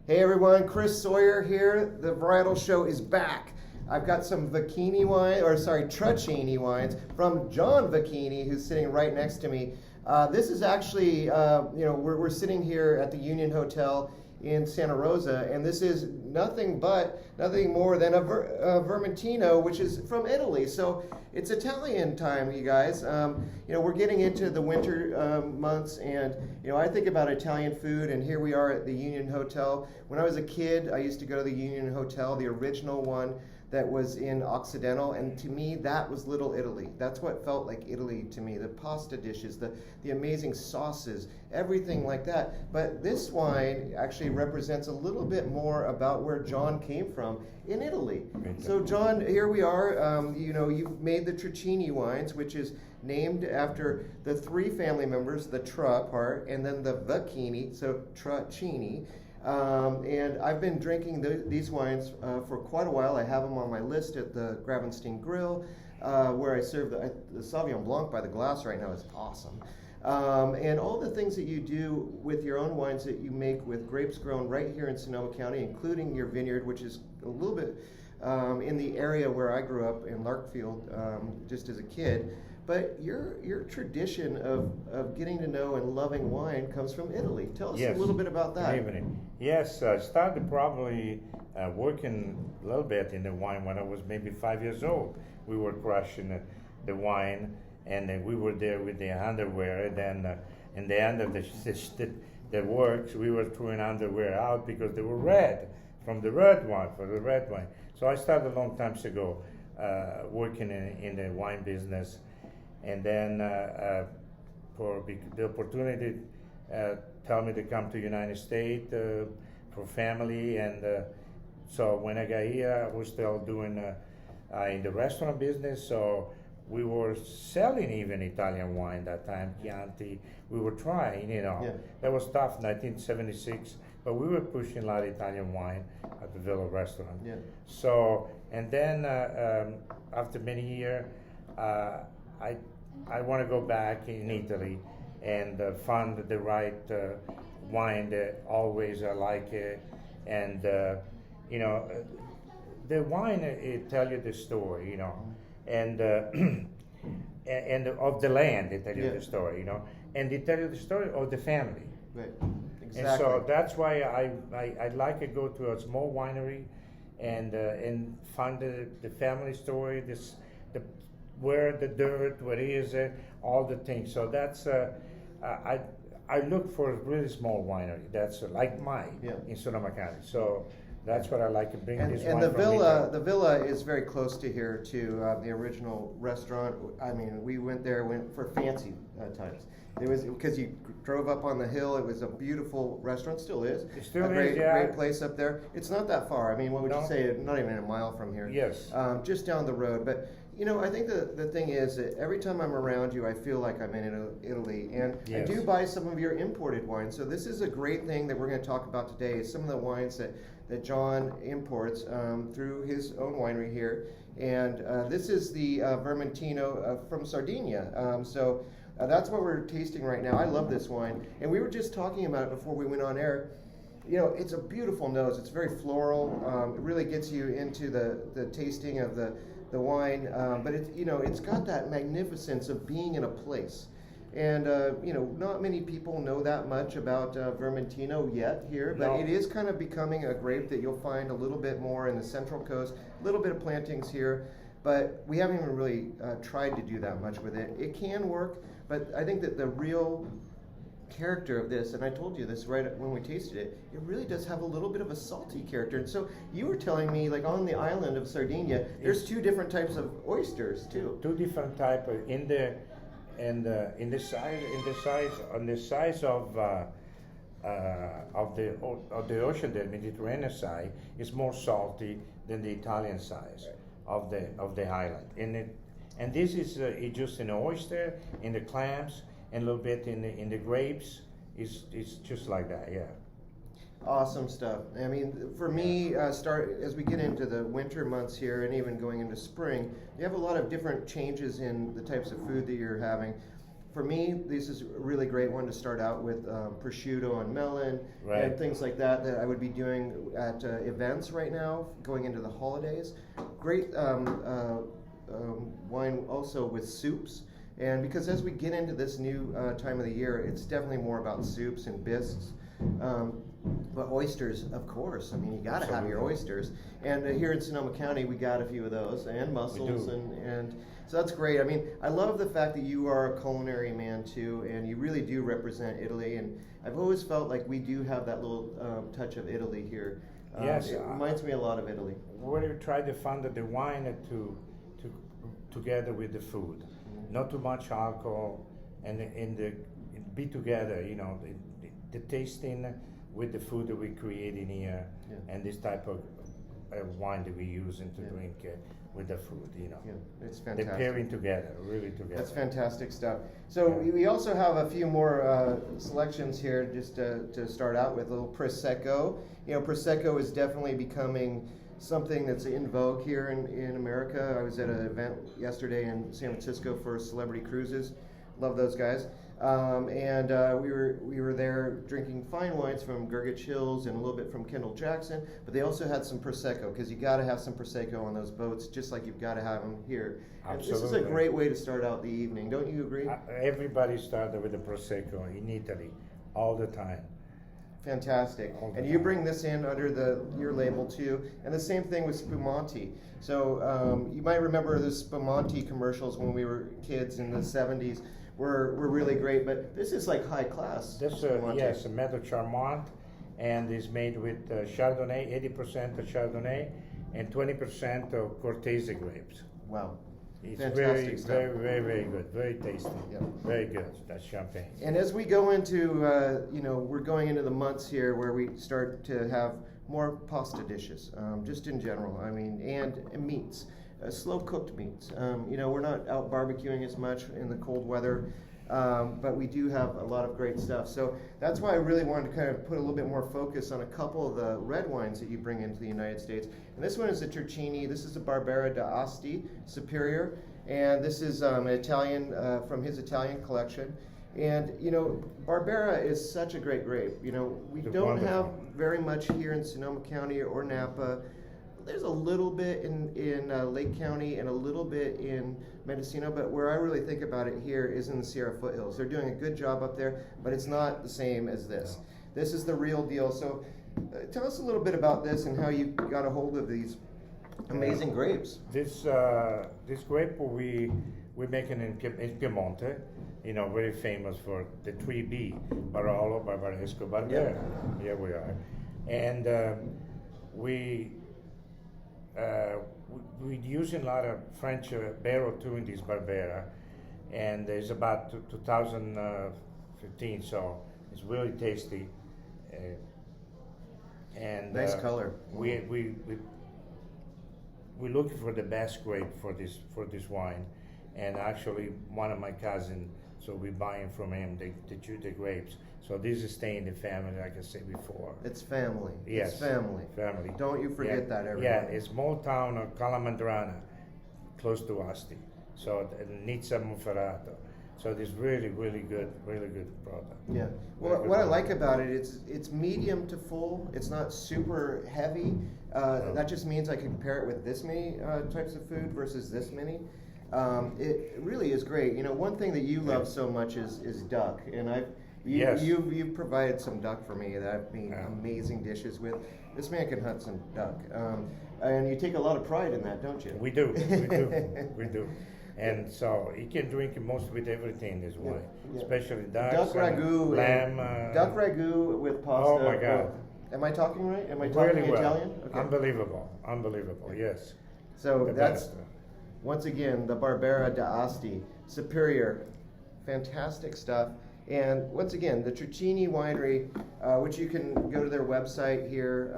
Hey everyone, Chris Sawyer here. The Varietal Show is back. I've got some Trecini wines from John Vicini, who's sitting right next to me. This is actually, we're sitting here at the Union Hotel in Santa Rosa, and this is nothing more than a Vermentino, which is from Italy. So it's Italian time, you guys. We're getting into the winter months, and I think about Italian food, and here we are at the Union Hotel. When I was a kid, I used to go to the Union Hotel, the original one that was in Occidental, and to me that was Little Italy. That's what felt like Italy to me. The pasta dishes, the amazing sauces, everything like that. But this wine actually represents a little bit more about where John came from in Italy. So John, here we are. You've made the Trecini wines, which is named after the three family members, the Tra part, and then the Vicini, so Trecini. And I've been drinking these wines for quite a while. I have them on my list at the Gravenstein Grill, where I serve the Sauvignon Blanc by the glass right now is awesome. And all the things that you do with your own wines that you make with grapes grown right here in Sonoma County, including your vineyard, which is a little bit in the area where I grew up in Larkfield just as a kid. But your tradition of getting to know and loving wine comes from Italy. Tell us a little bit about that. Good evening. Yes, I started probably working a little bit in the wine when I was maybe 5 years old. We were crushing the wine, and then we were there with the underwear. And then in the end of the works, we were throwing underwear out because they were red from the red wine, So I started a long time ago working in the wine business. And then for the opportunity, tell me to come to United States for family, and so when I got here, I was still doing in the restaurant business. So we were selling even Italian wine that time, Chianti. We were trying, That was tough, 1976, but we were pushing a lot of Italian wine at the Villa restaurant. Yeah. So, and then after many years, I want to go back in Italy and find the right wine that always I like it. And, the wine, it tell you the story, and and of the land, they tell you the story, and they tell you the story of the family. Right, exactly. And so that's why I like to go to a small winery and find the family story, where the dirt, where is it, all the things. So that's I look for a really small winery. That's like mine in Sonoma County. So that's what I like to bring this wine and from. The villa is very close to here to the original restaurant. I mean, we went for fancy times. It was because you drove up on the hill. It was a beautiful restaurant, still is. It still is, great place up there. It's not that far. I mean, what would you say? Not even a mile from here. Yes. Just down the road. But I think the thing is that every time I'm around you, I feel like I'm in Italy, and I do buy some of your imported wines. So this is a great thing that we're going to talk about today. Is some of the wines that John imports through his own winery here, and this is the Vermentino from Sardinia. So that's what we're tasting right now. I love this wine, and we were just talking about it before we went on air. It's a beautiful nose. It's very floral. It really gets you into the tasting of the wine, but it's got that magnificence of being in a place. And not many people know that much about Vermentino yet here, but it is kind of becoming a grape that you'll find a little bit more in the Central Coast, a little bit of plantings here, but we haven't even really tried to do that much with it. It can work, but I think that the real character of this, and I told you this right when we tasted it, it really does have a little bit of a salty character. And so you were telling me, like on the island of Sardinia, there's two different types of oysters too. Two different types in the size of the ocean, the Mediterranean side is more salty than the Italian size of the island. And this is just an oyster, in the clams, and a little bit in the grapes. It's just like that, yeah. Awesome stuff. I mean, for me, as we get into the winter months here, and even going into spring, you have a lot of different changes in the types of food that you're having. for me, this is a really great one to start out with prosciutto and melon Right. and things like that I would be doing at events right now, going into the holidays. Great wine also with soups. And because as we get into this new time of the year, it's definitely more about soups and bisques. But oysters, of course. I mean, you got to have your oysters. And here in Sonoma County, we got a few of those, and mussels, and so that's great. I mean, I love the fact that you are a culinary man too, and you really do represent Italy. And I've always felt like we do have that little touch of Italy here. Yes, it reminds me a lot of Italy. We try to find the wine to together with the food, not too much alcohol, and be together. You know, the tasting with the food that we create in here, and this type of wine that we use to drink with the food, you know. Yeah, it's fantastic. They're pairing together, really together. That's fantastic stuff. So we also have a few more selections here just to start out with. A little Prosecco. You know, Prosecco is definitely becoming something that's in vogue here in America. I was at an event yesterday in San Francisco for Celebrity Cruises. Love those guys. And we were there drinking fine wines from Gurgitch Hills and a little bit from Kendall Jackson, but they also had some Prosecco, because you got to have some Prosecco on those boats, just like you've got to have them here. Absolutely. This is a great way to start out the evening. Don't you agree? Everybody started with the Prosecco in Italy all the time. Fantastic. And you bring this in under your label too. And the same thing with Spumante. So you might remember the Spumante commercials when we were kids in the 70s. Were really great, but this is like high class. This yes, a Meadow Charmant, and is made with Chardonnay, 80% of Chardonnay, and 20% of Cortese grapes. Wow. It's Fantastic stuff. very good, very tasty, very good. That's champagne. And as we go into, we're going into the months here where we start to have more pasta dishes, just in general. I mean, and meats. Slow cooked meats. We're not out barbecuing as much in the cold weather, but we do have a lot of great stuff. So that's why I really wanted to kind of put a little bit more focus on a couple of the red wines that you bring into the United States. And this one is the Trecini. This is the Barbera D'Asti Superior, and this is an Italian from his Italian collection. And Barbera is such a great grape. We don't have very much here in Sonoma County or Napa. There's a little bit in Lake County and a little bit in Mendocino, but where I really think about it here is in the Sierra foothills. They're doing a good job up there, but it's not the same as this. This is the real deal. So tell us a little bit about this and how you got a hold of these amazing grapes. This grape we making in Piemonte, very famous for the 3B, Barolo, Barbaresco, Barbera. Here we are. And we're using a lot of French barrel too in this Barbera, and it's about 2015, so it's really tasty. And nice color. We're looking for the best grape for this wine, and actually one of my cousins, so we're buying from him the grapes. So this is staying in the family, like I said before. It's family. Yes. It's family. Family. Don't you forget that, everyone. Yeah, it's small town of Calamandrana, close to Asti. So Nizza Monferrato. So it's really good product. Yeah. Well, what I like about it, it's medium to full. It's not super heavy. No. That just means I can pair it with this many types of food versus this many. It really is great. One thing that you love so much is duck, and you've provided some duck for me that I've made amazing dishes with. This man can hunt some duck, and you take a lot of pride in that, don't you? We do. And so you can drink most with everything this wine, especially duck ragu, lamb. Duck ragu with pasta. Oh my God! Am I talking right? Am I talking really well. Italian? Okay. Unbelievable. Yes. So The that's best. once again the Barbera D'Asti Superior, fantastic stuff. And once again, the Trecini Winery, which you can go to their website here.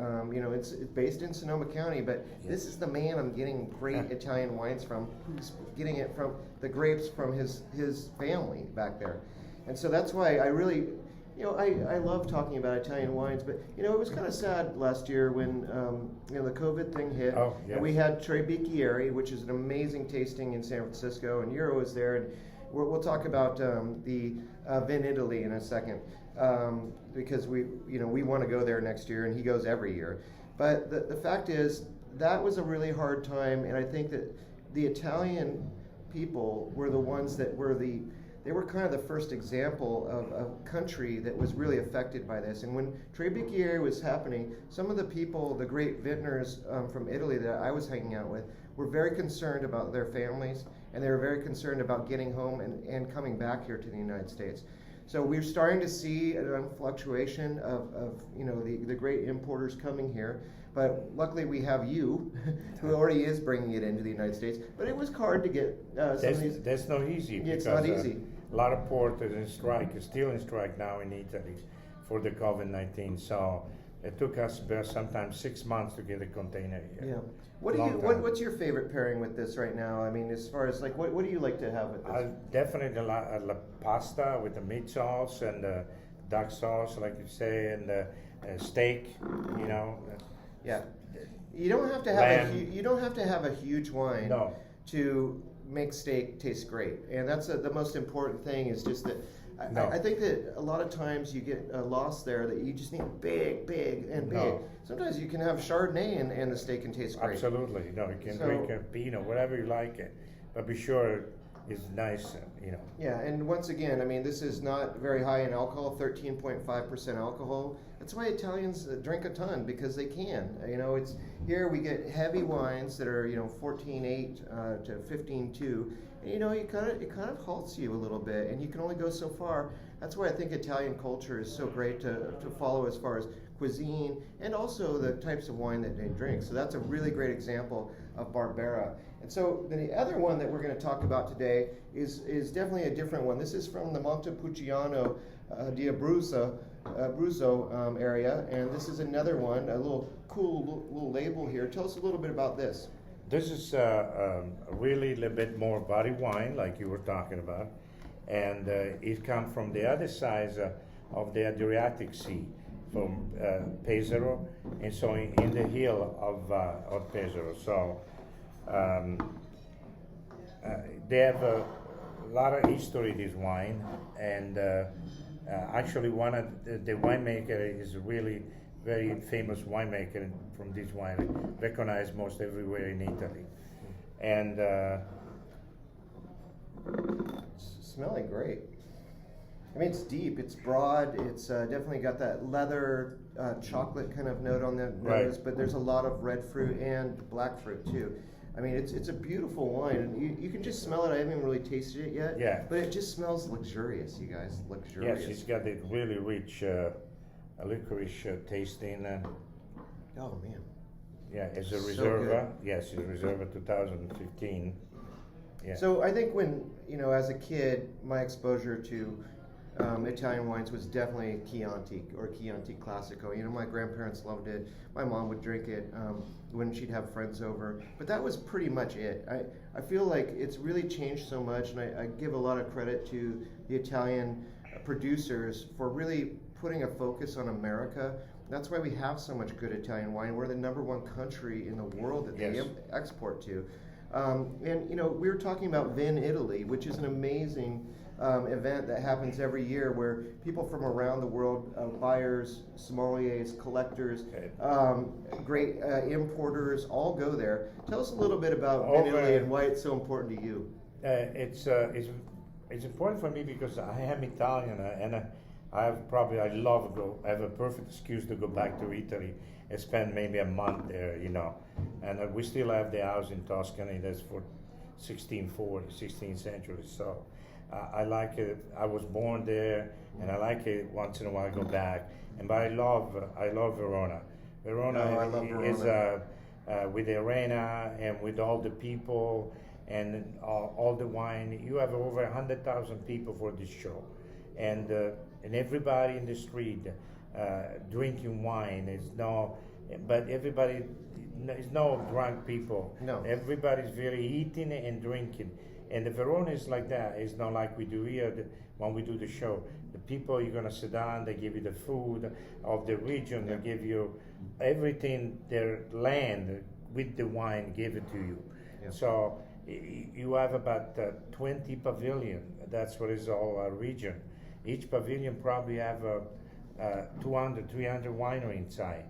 It's based in Sonoma County, but this is the man I'm getting great Italian wines from, who's getting it from the grapes from his family back there. And so that's why I really, I love talking about Italian wines, but it was kind of sad last year when the COVID thing hit. And we had Tre Bicchieri, which is an amazing tasting in San Francisco, and Euro was there, and we'll talk about the Vin Italy in a second, because we want to go there next year, and he goes every year. But the fact is, that was a really hard time, and I think that the Italian people were the ones that they were kind of the first example of a country that was really affected by this. And when Tre Bicchieri was happening, some of the people, the great vintners from Italy that I was hanging out with, were very concerned about their families, and they were very concerned about getting home and coming back here to the United States. So we're starting to see a fluctuation of the great importers coming here. But luckily we have you, who already is bringing it into the United States. But it was hard to get some of these. That's not easy. It's not easy. A lot of port is in strike, is still in strike now in Italy for the COVID-19. So it took us sometimes 6 months to get a container here. Yeah. What's your favorite pairing with this right now? I mean, as far as like, what do you like to have with this? Definitely la pasta with the meat sauce and the duck sauce, like you say, and the steak. Yeah. You don't have to have a huge wine to make steak taste great, and that's the most important thing. Is just that I think that a lot of times you get lost there, that you just need big, and big. Sometimes you can have Chardonnay and the steak can taste great. Absolutely. You can drink a Pinot, whatever you like it, but be sure it's nice. Yeah, and once again, I mean, this is not very high in alcohol, 13.5% alcohol. That's why Italians drink a ton, because they can. It's here we get heavy wines that are 14.8 to 15.2. And, it kind of halts you a little bit, and you can only go so far. That's why I think Italian culture is so great to follow as far as cuisine and also the types of wine that they drink. So that's a really great example of Barbera. And so the other one that we're going to talk about today is definitely a different one. This is from the Montepulciano di Abruzzo area, and this is another one, a little cool little label here. Tell us a little bit about this. This is really a little bit more body wine, like you were talking about, and it comes from the other side of the Adriatic Sea, from Pesaro, and so in the hill of Pesaro. So they have a lot of history, this wine, and actually one of the winemaker is really very famous winemaker from this winery, recognized most everywhere in Italy. And it's smelling great. I mean, it's deep, it's broad, it's definitely got that leather chocolate kind of note on the nose, but there's a lot of red fruit and black fruit too. I mean, it's a beautiful wine, and you can just smell it. I haven't really tasted it yet. Yeah. But it just smells luxurious, you guys. Luxurious. Yes, it's got a really rich licorice tasting. Oh man. Yeah, it's a So Riserva. good. Yes, it's a Riserva 2015. Yeah. So I think when, as a kid, my exposure to Italian wines was definitely Chianti or Chianti Classico. My grandparents loved it. My mom would drink it when she'd have friends over. But that was pretty much it. I feel like it's really changed so much, and I give a lot of credit to the Italian producers for really putting a focus on America. That's why we have so much good Italian wine. We're the #1 country in the world that they export to. And we were talking about Vin Italy, which is an amazing event that happens every year, where people from around the world, buyers, sommeliers, collectors, great importers, all go there. Tell us a little bit about Vin Italy and why it's so important to you. It's important for me because I am Italian, and I have a perfect excuse to go back to Italy and spend maybe a month there, And we still have the house in Tuscany that's for 16th century. So I like it. I was born there, and I like it once in a while. I go back, but I love Verona. Verona is with the arena and with all the people and all the wine. You have over 100,000 people for this show, and everybody in the street drinking wine. But everybody is no drunk people. No, everybody's very eating and drinking. And the Verona is like that. It's not like we do here when we do the show. The people, you're going to sit down, they give you the food of the region, they give you everything, their land with the wine, give it to you. Yeah. So you have about 20 pavilion. That's what is all our region. Each pavilion probably have 200, 300 winery inside.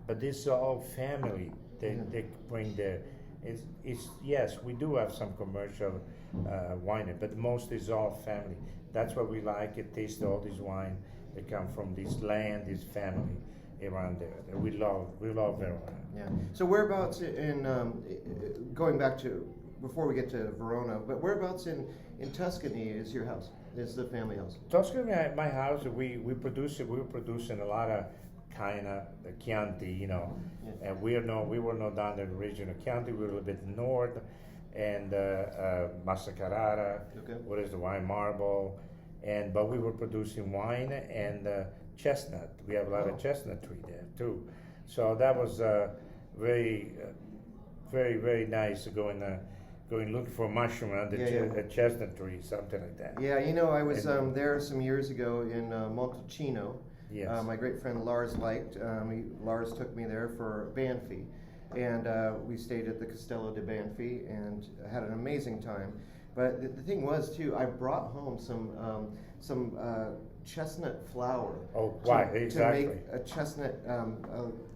But this is all family. They bring their. It's yes, we do have some commercial winery, but most is all family. That's what we like. It taste all this wine. They come from this land, this family around there. We love Verona. Yeah. So whereabouts in going back to before we get to Verona, but whereabouts in Tuscany is your house? Is the family house? Tuscany, my house. We were producing a lot of kind of the Chianti, you know, and we were not down in the region of Chianti. We were a little bit north, and Massa Carrara, what is the wine marble, but we were producing wine and chestnut. We have a lot of chestnut tree there too, so that was very, very nice going looking for mushroom under a chestnut tree, something like that. Yeah, you know, I was there some years ago in Montalcino. Yes. My great friend Lars liked. Lars took me there for Banfi, and we stayed at the Castello di Banfi and had an amazing time. But the thing was too, I brought home some chestnut flour. Oh, why exactly? To make a chestnut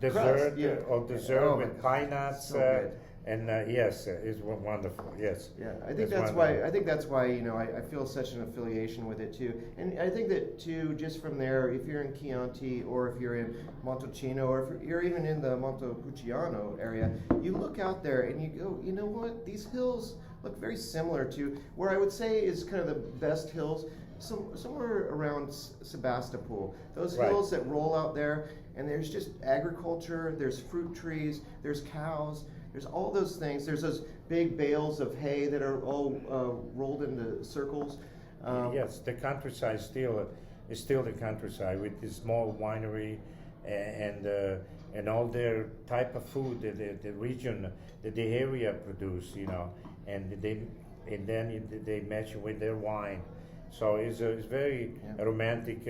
dessert crust. or dessert with pine nuts. So good. And yes, it's wonderful. Yes. Yeah, I think that's why. I think that's why I feel such an affiliation with it too. And I think that too, just from there, if you're in Chianti or if you're in Montalcino or if you're even in the Montepulciano area, you look out there and you go, you know what? These hills look very similar to where I would say is kind of the best hills. Somewhere around Sebastopol, those hills that roll out there, and there's just agriculture. There's fruit trees. There's cows. There's all those things. There's those big bales of hay that are all rolled into circles. Yes, the countryside is still the countryside with this small winery and all their type of food that the region, that the area produce, you know, and then they match it with their wine. So it's very romantic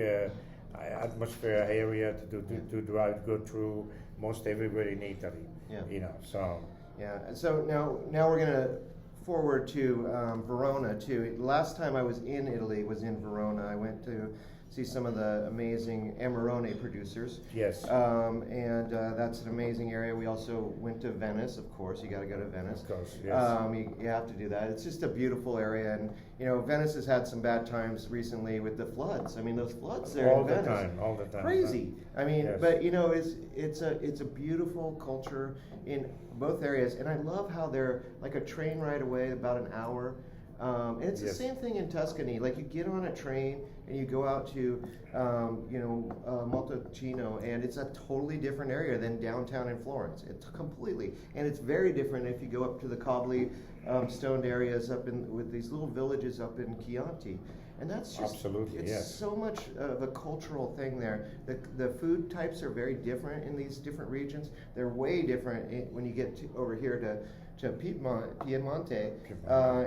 atmosphere area to drive, go through most everywhere in Italy. Yeah. You know, so. Yeah, and so now we're gonna forward to Verona too. Last time I was in Italy was in Verona. I went to see some of the amazing Amarone producers. Yes. And that's an amazing area. We also went to Venice, of course. You got to go to Venice. Of course, yes. You have to do that. It's just a beautiful area, and you know, Venice has had some bad times recently with the floods. I mean, those floods there in Venice. All the time. Crazy. I mean, yes. But you know, it's a beautiful culture in both areas, and I love how they're like a train ride away, about an hour. And it's the same thing in Tuscany. Like you get on a train and you go out to, Montalcino, and it's a totally different area than downtown in Florence. It's completely, and it's very different if you go up to the cobbly, stoned areas with these little villages up in Chianti. And that's just it's so much of a cultural thing there. The food types are very different in these different regions. They're way different when you get over here to Piemonte,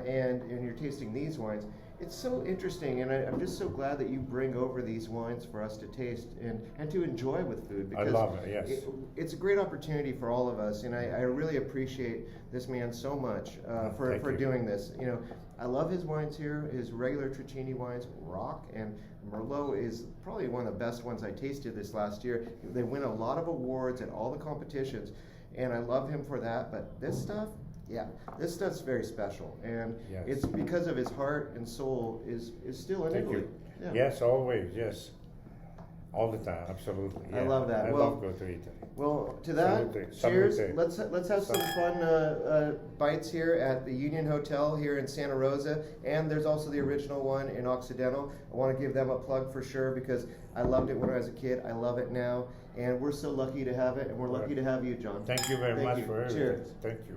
and you're tasting these wines. It's so interesting, and I'm just so glad that you bring over these wines for us to taste and to enjoy with food. Because I love it, yes. It's a great opportunity for all of us, and I really appreciate this man so much for doing this. You know, I love his wines here. His regular Trecini wines rock, and Merlot is probably one of the best ones I tasted this last year. They win a lot of awards at all the competitions, and I love him for that. But this stuff, this stuff's very special, and it's because of his heart and soul is still in Italy. Yeah. Yes, always, yes. All the time, absolutely. Yeah. I love that. I love go to Italy. Well, to that, cheers. Let's have some fun bites here at the Union Hotel here in Santa Rosa, and there's also the original one in Occidental. I want to give them a plug for sure because I loved it when I was a kid. I love it now, and we're so lucky to have it, and we're lucky to have you, John. Thank you very much for everything. Cheers. Thank you.